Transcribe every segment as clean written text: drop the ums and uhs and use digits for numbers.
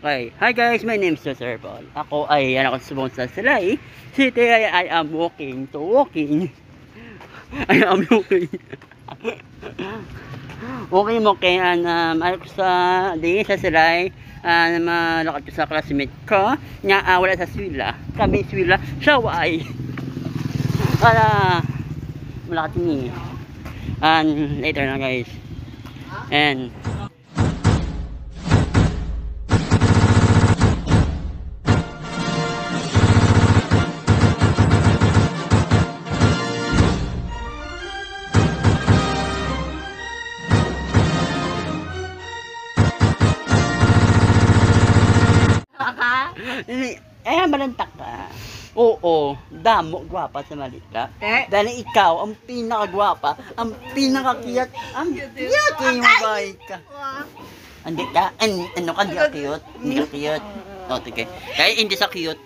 Okay. Hi guys, my name is Sir Paul. Ako ay anak ko subong sa Silay City. I am walking to walking. I am walking. Walking mo kaya ako sa di sa Silay. Malakad ko sa classmate ko. Nga wala sa Swila. Kami Swila. Siya malakad ni. And later na guys. And balantak ka. Oo, damo, gwapa sa malita. Dahil ikaw, ang pinakagwapa, ang pinakakiyat, ang cute yung bay ka. Hindi ka, ano ka, hindi ka cute? Hindi ka cute. O, sige. Kaya hindi sa cute.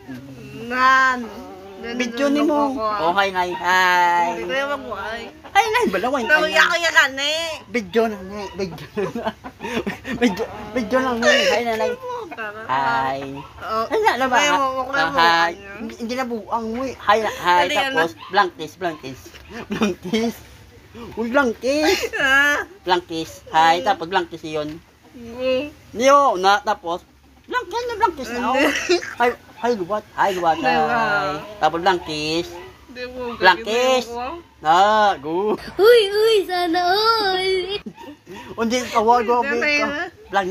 Video ni mo. Oh, hi, hi, hi. Hindi ko yung mag-uay. Hi, hi, balawin. Nahuya ko yung kane. Video na nga, video lang nga. Hi, nanay. Hi. Ay, na ba? Hi. Hindi na buang mo eh. Hi, hi. Tapos, blank kiss. Uy, blank kiss. Hi, tapos blank kiss yun. Niyo, na, tapos, blank kiss na. Hi, luwat. Hi. Tapos, blank kiss. Na, go. Uy, sana all. Hindi, tawag ko. Blank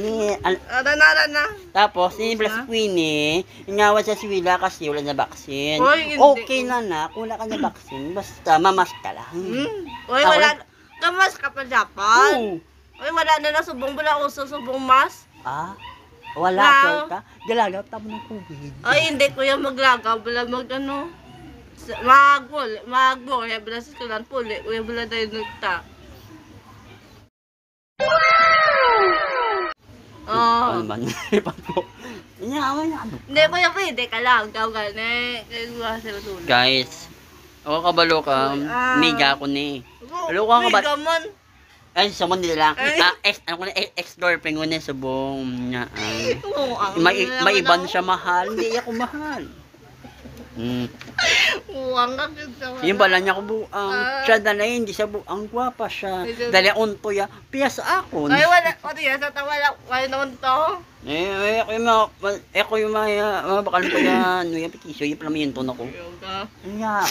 Na. Tapos, sinibla si Queenie, ingawa sa Swila kasi wala na vaccine. Okay na, kung wala ka na vaccine, basta mamas ka lang. Uy, wala. Kamas ka pa Japan. Uy, wala na subong bula uso, subong mas. Wala ka. Galagaw tamo ng COVID. Ay, hindi kuya maglagaw. Bula mag-ano. Magbol. Bula sa sulan puli. Uy, bula tayo nagta. Ano man? Hindi kuya pwede ka lang. Gawgal na. Guys, ako kabalo ka. Miga ako ni. Halo ka ba? Miga man. Ay, sa mundi lang. Ex-girlfriend ko na subong niya. May iban siya mahal. Hindi ako mahal. Uwang ka dito. Yung bala niya ko buang. Siya dala hindi siya buang. Gwapa siya. Dali unto ya. Piyas ako. Ay, wala. O diya, sa tawala. Wala naman to. Ako yung mga bakal ko yan. Yung pitisyo. Yung pala may yun ako. Nga.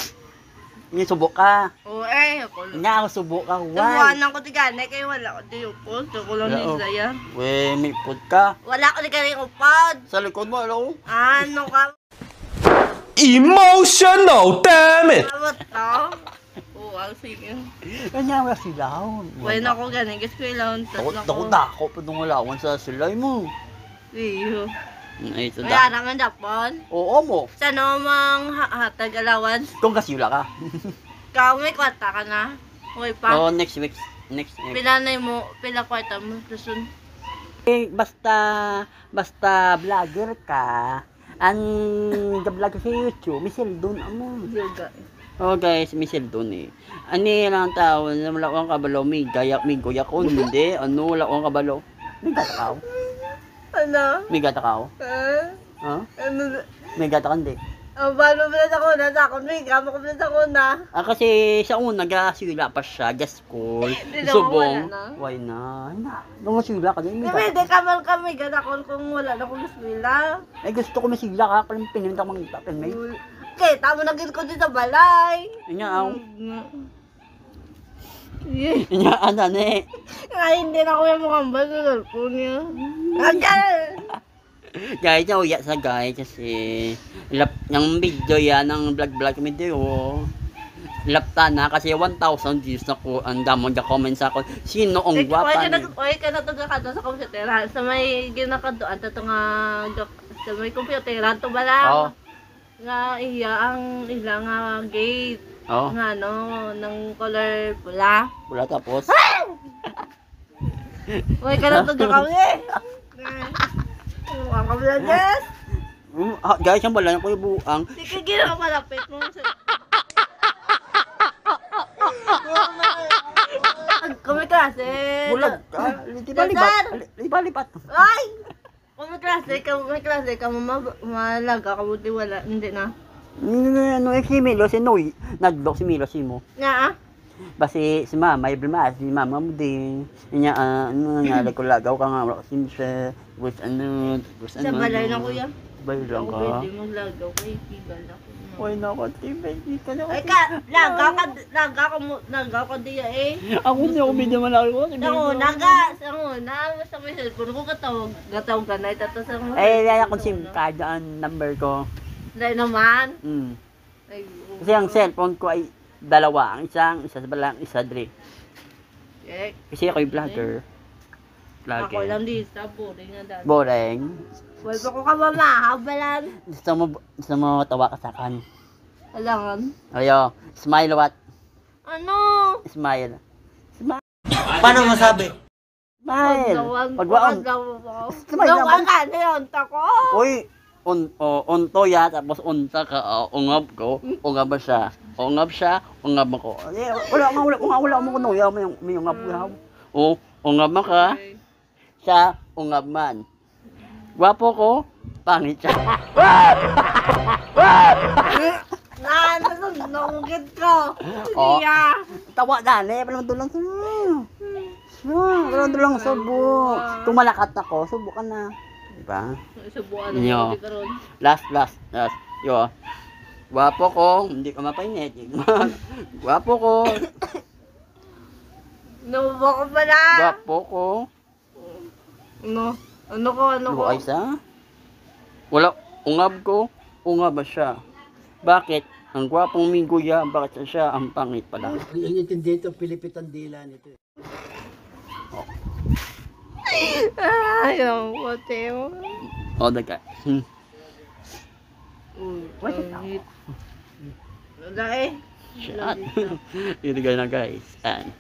Nga subok ka. Oo, ako lang. Nga ako subok ka. Why? Tumuhanan ko tigana. Kaya wala ko di upod. Ito ko lang nila yan. We, may pud ka. Wala ko tigana yung upod. Sa likod mo, alo? Ano ka? Emotional, damn it! Ano to? Oo, sige. Kanya nga silaw. Wala na ako ganun. Gusto ko ilang Dako pa nung alawan sa silay mo. Iyo. Ay, ito Kaya da. naman dapon. Oo mo. Sa namang hatag alawan. Kung kasila ka. Ikaw may kwarta ka na. Uy pa. Oo, next week. Pilanay mo. Pila kwarta mo. Lusun. Basta vlogger ka. Ang vlog sa YouTube, may seldon amo. Yoga. Oh guys, may seldon eh. Ani lang tao, wala akong kabalo, may goya ko, hindi. Ano, wala akong kabalo. May gata ka. Ano? May gata ka. Ha? Ano? May gata ka hindi. Paano ba na ako na? Sakon mo, kama ko na ako na. Kasi sa una, gasila pa siya, gas school. Subong. Why na? Nung masila ka din, may gata. Pwede kamal kami, ganakon kung wala na akong gaswila. Eh gusto ko masila ka, parang pinimita mang tapin may. Okay, tamo na gil ko dito balay. Inya ano ne. Ay, hindi na ako yung mukhang ba sa cellphone niya. Agad! Guys, nauya sa guys kasi yung video yan, ng vlog video. Lapta na kasi 1,000 views na ko ang damon ga comments ako. Sino ang gwapa ni? Oy, kana to ka sa computer. Sa may ginakadoan to nga sa may computer to bala. Nga iya ang ilang gate. Nga no, ng color pula. Pula tapos. Oy, kana to kami. Ang kabila yes. Guys, ang bala ko yung buang. Sige, gina ka malapit mo. Kami kasi. Bulag ka. Lipat. Ay! Kung may klase ka, malaga ka, buti wala, hindi na. No, si Milo, si Noy. Nagdok si Milo, si mo. Nga Basi si mama, si mama mo din. Inya, lagaw ka nga, wala kasi siya. Gusto sa balay na kuya. Balay lang ka. Pwede maglagaw kay Kigal ako. Uy, naku, tibay, di ka na. Ay lagaw ka diya eh. Ako hindi ako medyo malaki. Sa may cellphone ko gatawag ka na, itatas ako. Yaya ko SIM card ang number ko. Dahil naman. Ay, Kasi ang cellphone ko ay dalawa. Ang isa sa balang, isa dre. Kasi ako'y vlogger. Ako lang di sa boring na dati. Boring. Wala ko ka mamahabalan. Gusto mo tawa ka sa akin. Alangan. Ayo, smile what? Ano? Smile. Paano masabi? Smile. Pagwaon. Smile naman. Ka na yun, tako. Uy, unto ya, tapos unta ka, ungab ko, ungab siya. Ungab siya, ungab ako. Wala mo ko no, may ungab ko. Ungab mo ka, siya, ungab man. Gwapo ko, pangit siya. Nanunggit ko. Oh. Iya. Tawa dali, palang tulang sa. Palang tulang subo. Kung malakat ako, subo ka na. Diba? Subukan Yo. mo karon. Last. Yo. Gwapo ko, hindi ka mapainit. Gwapo ko, Nabubo ko pala. gwapo ko. Ano ko? Buhay sa? Wala, ungab ko, ungab ba siya? Bakit? Ang gwapong mingguya, bakit siya ang pangit pala? Ang intindi ito, Pilipitan dila nito. Ay, ang kote mo. O, daga. What's it? Wala eh. Shit. Ilagay na guys. And,